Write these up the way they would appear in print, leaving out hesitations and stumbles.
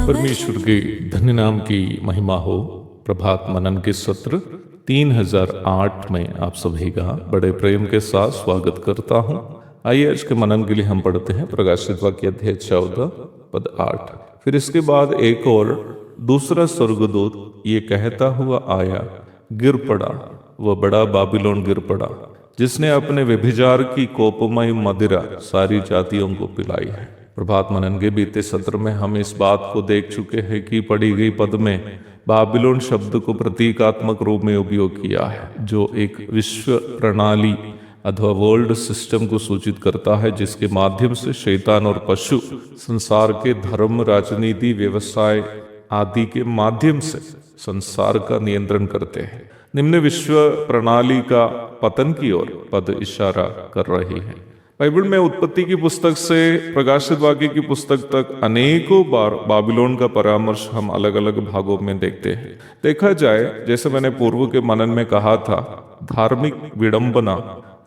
परमेश्वर के धन्य नाम की महिमा हो। प्रभात मनन के सत्र 3008 में आप सभी का बड़े प्रेम के साथ स्वागत करता हूं। आइए आज के मनन के लिए हम पढ़ते हैं प्रकाशित वाक्य अध्याय 14 पद 8। फिर इसके बाद एक और दूसरा स्वर्गदूत ये कहता हुआ आया, गिर पड़ा, वह बड़ा बाबिलोन गिर पड़ा, जिसने अपने व्यभिचार की कोपमय मदिरा सारी जातियों को पिलाई है। प्रभात मनन के बीते सत्र में हम इस बात को देख चुके हैं कि पढ़ी गई पद में बाबिलोन शब्द को प्रतीकात्मक रूप में उपयोग किया है, जो एक विश्व प्रणाली अथवा वर्ल्ड सिस्टम को सूचित करता है, जिसके माध्यम से शैतान और पशु संसार के धर्म, राजनीति, व्यवसाय आदि के माध्यम से संसार का नियंत्रण करते हैं। निम्न विश्व प्रणाली का पतन की ओर पद इशारा कर रही है। बाइबल में उत्पत्ति की पुस्तक से प्रकाशित वाक्य की पुस्तक तक अनेकों बार बाबिलोन का परामर्श हम अलग अलग भागों में देखते हैं। देखा जाए, जैसे मैंने पूर्व के मनन में कहा था, धार्मिक विडंबना,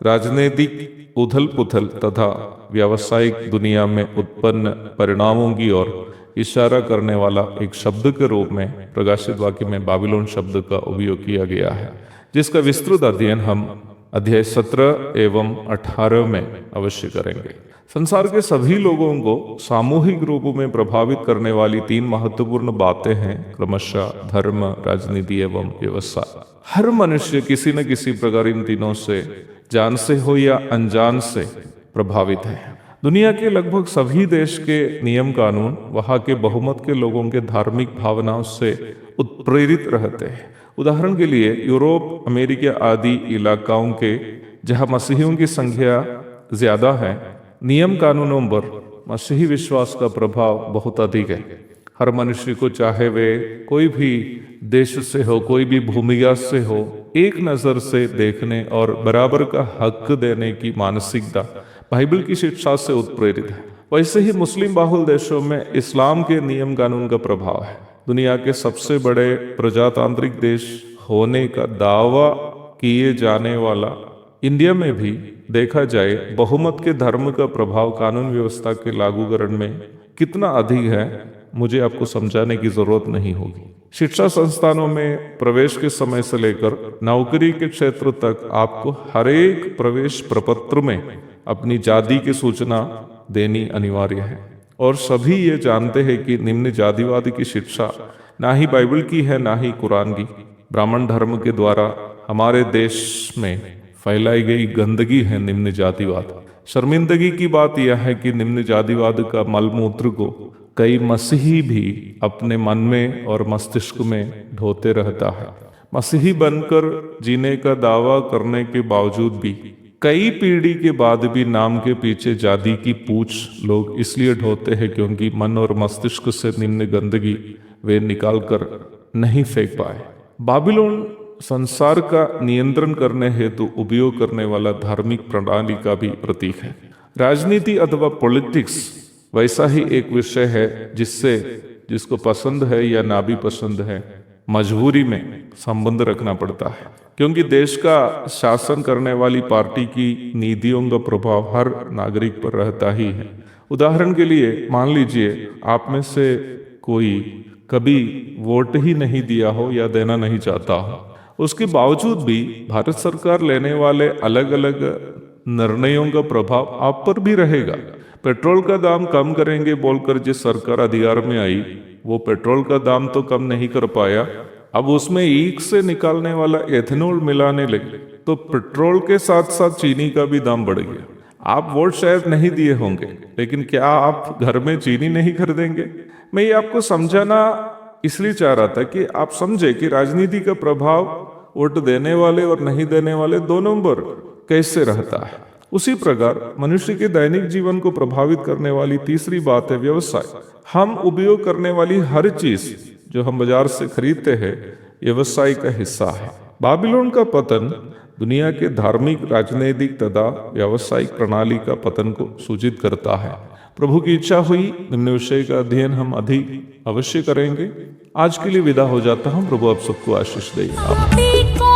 राजनीतिक उथल पुथल तथा व्यावसायिक दुनिया में उत्पन्न परिणामों की ओर इशारा करने वाला एक शब्द के रूप में प्रकाशित वाक्य में बाबिलोन शब्द का उपयोग किया गया है, जिसका विस्तृत अध्ययन हम अध्याय 17 एवं 18 में अवश्य करेंगे। संसार के सभी लोगों को सामूहिक रूप में प्रभावित करने वाली 3 महत्वपूर्ण बातें हैं, क्रमशः धर्म, राजनीति एवं व्यवसाय। हर मनुष्य किसी न किसी प्रकार इन तीनों से जान से हो या अनजान से प्रभावित है। दुनिया के लगभग सभी देश के नियम कानून वहां के बहुमत के लोगों के धार्मिक भावनाओं से उत्प्रेरित रहते हैं। उदाहरण के लिए यूरोप, अमेरिका आदि इलाकाओं के जहां मसीहियों की संख्या ज्यादा है, नियम कानूनों पर मसीही विश्वास का प्रभाव बहुत अधिक है। हर मनुष्य को, चाहे वे कोई भी देश से हो, कोई भी भूमिका से हो, एक नजर से देखने और बराबर का हक देने की मानसिकता बाइबल की शिक्षा से उत्प्रेरित है। वैसे ही मुस्लिम बाहुल देशों में इस्लाम के नियम कानून का प्रभाव है। दुनिया के सबसे बड़े प्रजातांत्रिक देश होने का दावा किए जाने वाला इंडिया में भी देखा जाए, बहुमत के धर्म का प्रभाव कानून व्यवस्था के लागूकरण में कितना अधिक है, मुझे आपको समझाने की जरूरत नहीं होगी। शिक्षा संस्थानों में प्रवेश के समय से लेकर नौकरी के क्षेत्र तक आपको हर एक प्रवेश प्रपत्र में अपनी जाति की सूचना देनी अनिवार्य है, और सभी ये जानते हैं कि निम्न जातिवाद की शिक्षा ना ही बाइबल की है, ना ही कुरान की। ब्राह्मण धर्म के द्वारा हमारे देश में फैलाई गई गंदगी है निम्न जातिवाद। शर्मिंदगी की बात यह है कि निम्न जातिवाद का मलमूत्र को कई मसीही भी अपने मन में और मस्तिष्क में ढोते रहता है। मसीही बनकर जीने का दावा करने के बावजूद भी कई पीढ़ी के बाद भी नाम के पीछे जाति की पूछ लोग इसलिए ढोते हैं क्योंकि मन और मस्तिष्क से निम्न गंदगी वे निकाल कर नहीं फेंक पाए। बाबिलोन संसार का नियंत्रण करने हेतु उपयोग करने वाला धार्मिक प्रणाली का भी प्रतीक है। राजनीति अथवा पॉलिटिक्स वैसा ही एक विषय है जिसको पसंद है या ना भी पसंद है, मजबूरी में संबंध रखना पड़ता है, क्योंकि देश का शासन करने वाली पार्टी की नीतियों का प्रभाव हर नागरिक पर रहता ही है। उदाहरण के लिए मान लीजिए आप में से कोई कभी वोट ही नहीं दिया हो या देना नहीं चाहता हो, उसके बावजूद भी भारत सरकार लेने वाले अलग अलग निर्णयों का प्रभाव आप पर भी रहेगा। पेट्रोल का दाम कम करेंगे बोलकर जिस सरकार अधिकार में आई, वो पेट्रोल का दाम तो कम नहीं कर पाया, अब उसमें ईख से निकालने वाला एथेनॉल मिलाने लगे तो पेट्रोल के साथ साथ चीनी का भी दाम बढ़ गया। आप वोट शायद नहीं दिए होंगे, लेकिन क्या आप घर में चीनी नहीं खरीदेंगे? मैं ये आपको समझाना इसलिए चाह रहा था कि आप समझे कि राजनीति का प्रभाव वोट देने वाले और नहीं देने वाले दोनों पर कैसे रहता है। उसी प्रकार मनुष्य के दैनिक जीवन को प्रभावित करने वाली तीसरी बात है व्यवसाय। हम उपयोग करने वाली हर चीज जो हम बाजार से खरीदते हैं व्यवसाय का हिस्सा है। बाबिलोन का पतन दुनिया के धार्मिक, राजनीतिक तथा व्यावसायिक प्रणाली का पतन को सूचित करता है। प्रभु की इच्छा हुई निम्न विषय का अध्ययन हम अधिक अवश्य करेंगे। आज के लिए विदा हो जाता हूं। प्रभु आप सबको आशीष दे।